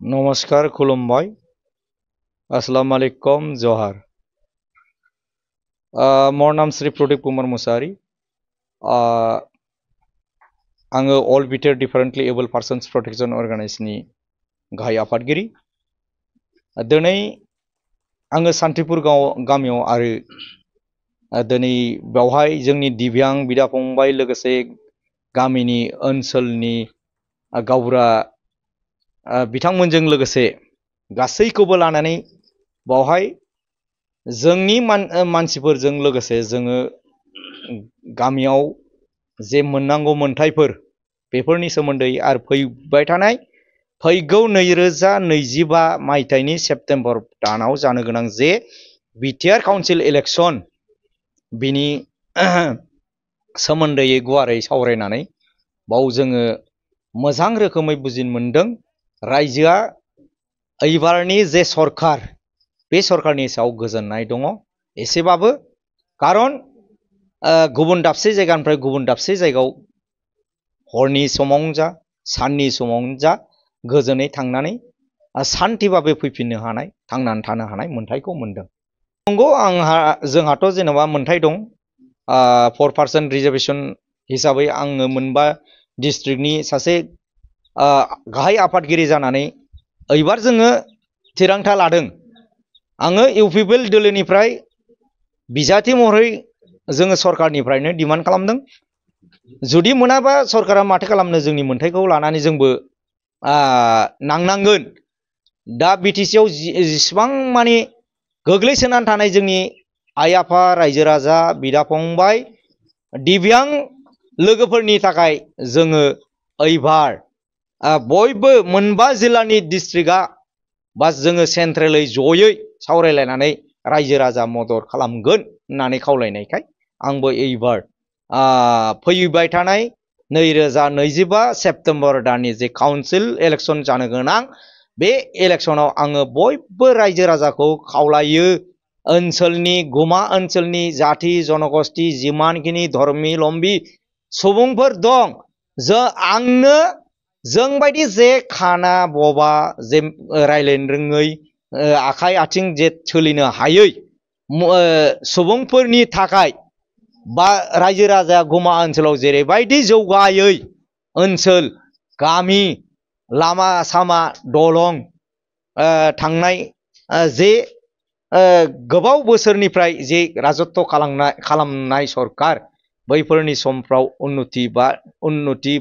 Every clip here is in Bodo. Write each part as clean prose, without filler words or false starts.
नमस्कार खुलुमबाय अस्सलाम वालेकुम जहार मोर नाम श्री प्रदीप कुमार मुसाहारि आङो all BTR differently abled persons protection अर्गानाइजेशननि गाहाय आफादगिरि दिनै आङो सान्तिपुर गामियाव आरो दिनै बेवहाय जोंनि दिव्यां बिदा फंबाय लोगोसे गामिनि ओनसोलनि गावबुरा बिथांमोनजों लोगोसे गासैखौबो लानानै बावहाय जोंनि मानसिफोरजों लोगोसे जोङो गामियाव जे मोननांगौ मोनथायफोर बेफोरनि सोमोन्दै आरो फैबाय थानाय फैगौ 2025 मायथाइनि सेप्तेम्बर दानाव जानो गोनां जे बिटिआर काउन्सिल इलेक्शन बिनि सोमोन्दै गुवारै सावरायनानै बाव जोङो मोजां रोखोमै बुजिनो मोनदों रायजोआ एबारनि जे सरकार बे सरकारनि सायाव गोजोननाय दङ एसेबाबो खारन गुबुन दाबसे जायगानिफ्राय गुबुन दाबसे जायगायाव हरनि समावनो जा साननि समावनो जा गोजोनै थांनानै शान्तिभाबै फैफिननो हानाय थांनानै थानो हानाय मोनथायखौ मोनदों। नंगौ जोंहाथ' जेनेबा मोनथाय दं 4% रिजार्वेशन हिसाबै आङो मोनबा डिस्ट्रिक्टनि सासे गाहाय आफादगिरि जानानै एबार जोङो थिरांथा लादों आङो इउपिपिएल दोलोनिफ्राय बिजाथि महरै जोङो सरकारनिफ्रायनो डिमान्ड खालामदों जुदि मोनाबा सरकारा माथो खालामनो जोंनि मोनथायखौ लानानै जोंबो नांनांगोन। दा बिटिसिआव जेसेबां माने गोग्लैसोनानै थानाय जोंनि आइ आफा रायजो राजा बिदा फंबाय दिव्यां लोगोफोरनि थाखाय जोङो एबार बयबो मोनबा जिल्लानि डिस्ट्रिक्टआ बा जोङो सेन्ट्रेलै जयै सावरायलायनानै रायजो राजा मदद खालामगोन होननानै खावलायनायखाय आंबो एबार फैबाय थानाय 2025 सेप्तेम्बर दाननि जे काउन्सिल इलेक्शन जानो गोनां बे इलेक्शनाव आङो बयबो रायजो राजाखौ खावलायो ओनसोलनि गुमा ओनसोलनि जाति जनगोष्ठी जिमानखिनि धर्मि लम्बि सुबुंफोर दं आंनो जोंबायदि जे खाना बबा जे रायलायनो रोङै आखाइ आथिं जे सोलिनो हायै सुबुंफोरनि थाखाय बा रायजो राजा गुमा ओनसोलाव जेरैबायदि जौगायै ओनसोल गामि लामा सामा दलं थांनाय जे गोबाव बोसोरनिफ्राय जे राजत्व खालामनाय सरकार बैफोरनि समफ्राव उन्नति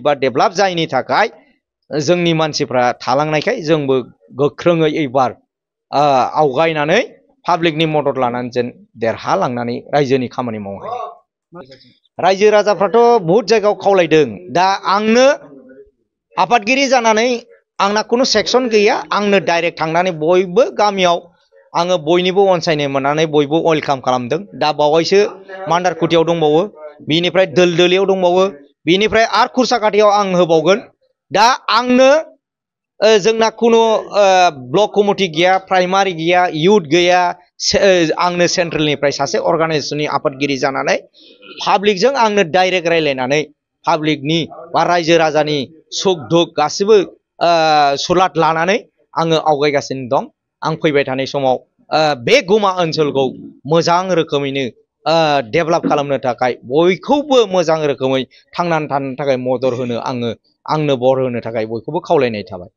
बा डेभेलप जायैनि थाखाय जोंनि मानसिफ्रा थालांनायखाय जोंबो गोख्रोङै एबार आवगायनानै पाब्लिकनि मदद लानानै जेन देरहालांनानै रायजोनि खामानि मावनो हायो। रायजो राजाफ्राथ' बहुत जायगायाव खावलायदों दा आंनो आफादगिरि जानानै आंना खुनु सेक्सन गैया आंनो डाइरेक्ट थांनानै बयबो गामियाव आङो बयनिबो अनसायनाय मोननानै बयबो वेलकाम खालामदों। दा बावैसो मान्दारकुटियाव दंबावो बिनिफ्राय दोलदोलियाव दंबावो बिनिफ्राय आरो खुरसाकाटियाव आं होबावगोन। दा आंनो जोंना खुनु ब्लक कमिटि गैया प्राइमारि गैया इउथ गैया आंनो सेन्ट्रेलनिफ्राय सासे अर्गानाइजेशननि आफादगिरि जानानै पाब्लिकजों आंनो डाइरेक्ट रायलायनानै पाब्लिकनि बा रायजो राजानि सुख दुख गासिबो सुलाद लानानै आङो आवगायगासिनो दं। आं फैबाय थानाय समाव बे गुमा ओनसोलखौ मोजां रोखोमैनो डेभेलप खालामनो थाखाय बयखौबो मोजां रोखोमै थांनानै थानो थाखाय मदद होनो आंनो बर होनो थाखाय बयखौबो खावलायनाय थाबाय।